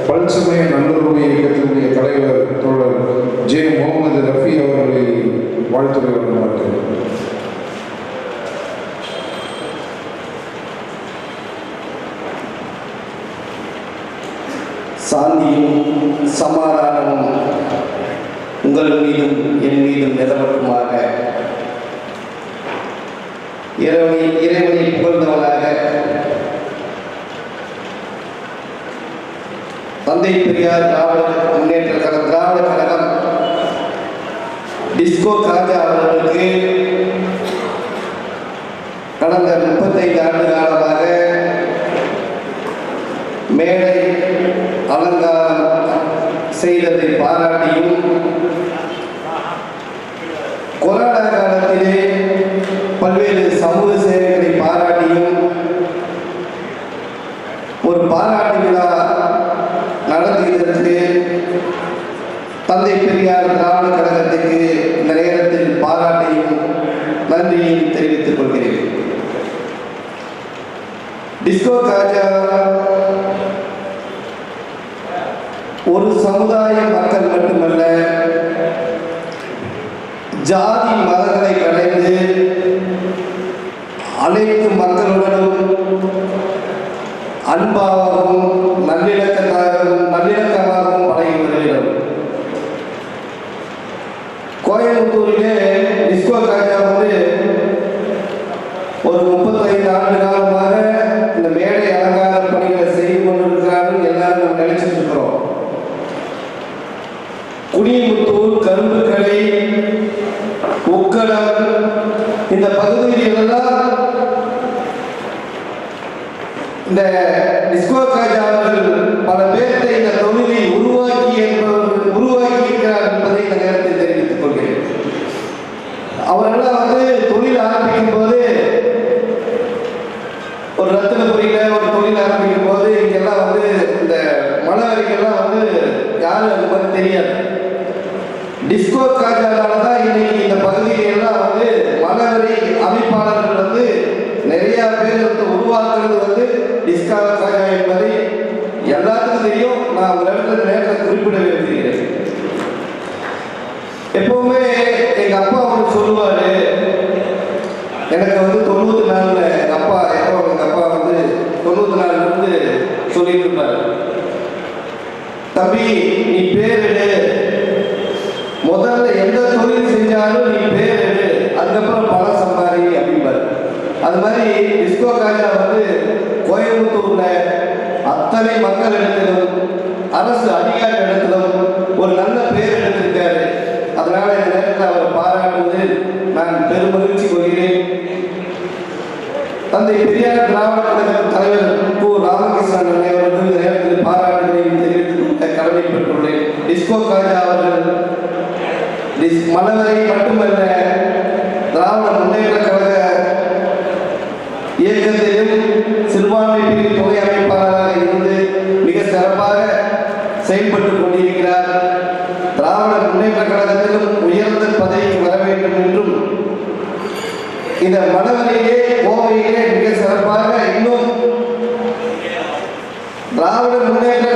பல்சமய நல்லுறவு இயக்கத்தினுடைய தலைவர் தோழர் ஜே முகமது ரஃபி அவர்களை வாழ்த்துறை வழங்குகிறார்கள். சாந்தியும் சமாதானமும் உங்கள் மீதும் என் மீதும் நிலவட்டுமாக. இறைவனை புகழ்ந்தவனாக தந்தை பெரியார் திராவிட கழகம் டிஸ்கோ காஜா அவர்களுக்கு கடந்த 35 ஆண்டு காலமாக மேடை அலங்காரம் செய்ததை பாராட்டியும், கொரோனா காலத்திலே பல்வேறு சமூக சேவைகளை பாராட்டியும் ஒரு பாராட்டு விழா நடத்தியதற்கு தந்தை பெரியார் திராவிட கழகத்துக்கு இந்த நேரத்தில் பாராட்டையும் நன்றியையும் தெரிவித்துக் கொள்கிறேன். டிஸ்கோ காஜா ஒரு சமுதாய மக்கள் மட்டுமல்ல, ஜாதி மதங்களை கடந்து அனைத்து மக்களுடனும் அன்பாகவும் நல்லிணக்கமாகவும் பழகி வருகிறோம். கோயம்புத்தூரிலே டிஸ்கோ காஜா ஒரு 35 ஆண்டு காலமாக இந்த மேடை அலங்கார பணிகளை செய்து கொண்டிருக்கிறார்கள். எல்லாரும் நம்ம நினைச்சிட்டு இருக்கிறோம். குடிமுத்தூர், கரும்புக்கடை, உக்கடம் இந்த பகுதிகளெல்லாம் இந்த டிஸ்கோ காஜா அவர்கள் பல பேர்த்தை இந்த தொழிலில் உருவாக்கி இருக்கிறார் என்பதை இந்த நேரத்தில் தெரிவித்துக் கொள்கிறேன். அவரெல்லாம் தொழில் ஆரம்பிக்கும் போது ஒரு ரத்தினபுரியில ஒரு தொழில் ஆரம்பிக்கும் போது இங்கெல்லாம் இந்த மலவரிகள்லாம் யாரும் அது மாதிரி தெரியாது. டிஸ்கோ காஜானால தான் இன்னைக்கு இந்த பகுதியிலெல்லாம் மலவரி அமைப்பாளர்கள் நிறைய பேர் உருவாக்குறது டிஸ்கோ காஜா என்பதை எல்லாத்துக்கும் தெரியும். நான் ஒரு நேரத்தில் குறிப்பிட விரும்புகிறேன். எப்பவுமே எங்க அப்பா சொல்லுவாரு, எனக்கு 94 எங்க அப்பா 94 சொல்லிட்டு இருப்பாரு, தம்பி நீ பேரெடு, முதல்ல எந்த தொழில் செஞ்சாலும் நீ பேரெடு, அதுக்கப்புறம் பணம் சம்பாதி அப்படின்பாரு. அது மாதிரி டிஸ்கோ காஜா கோயம்புத்தூர்ல அத்தனை மக்கள் இடத்திலும் அரசு அதிகாரி இடத்திலும் ஒரு நல்ல பேர் எடுத்திருக்காரு. அதனால இந்த நேரத்தில் அவரை பாராட்டுவதில் நான் பெருமகிழ்ச்சி கொள்கிறேன். தந்தை பெரியார் திராவிட கழக தலைவர் கு. ராமகிருஷ்ணன் அவர்கள் இந்த நேரத்தில் பாராட்டுகளையும் தெரிவித்துக் கடமைப்பட்டுள்ளேன். டிஸ்கோ காஜா அவர்கள் மலவரை மட்டுமல்ல, திராவிட முன்னேற்ற கழக இயக்கத்திலும் சிறுபான்மை பிரிவு துணை அமைப்பாளராக இருந்து மிக சிறப்பாக செயல்பட்டுக் கொண்டிருக்கிறார். திராவிட முன்னேற்ற கழகத்திலும் உயர்ந்த பதவிக்கு வர வேண்டும் என்றும், இந்த மலவரியிலே கோவையிலே மிக சிறப்பாக இன்னும் திராவிட முன்னேற்ற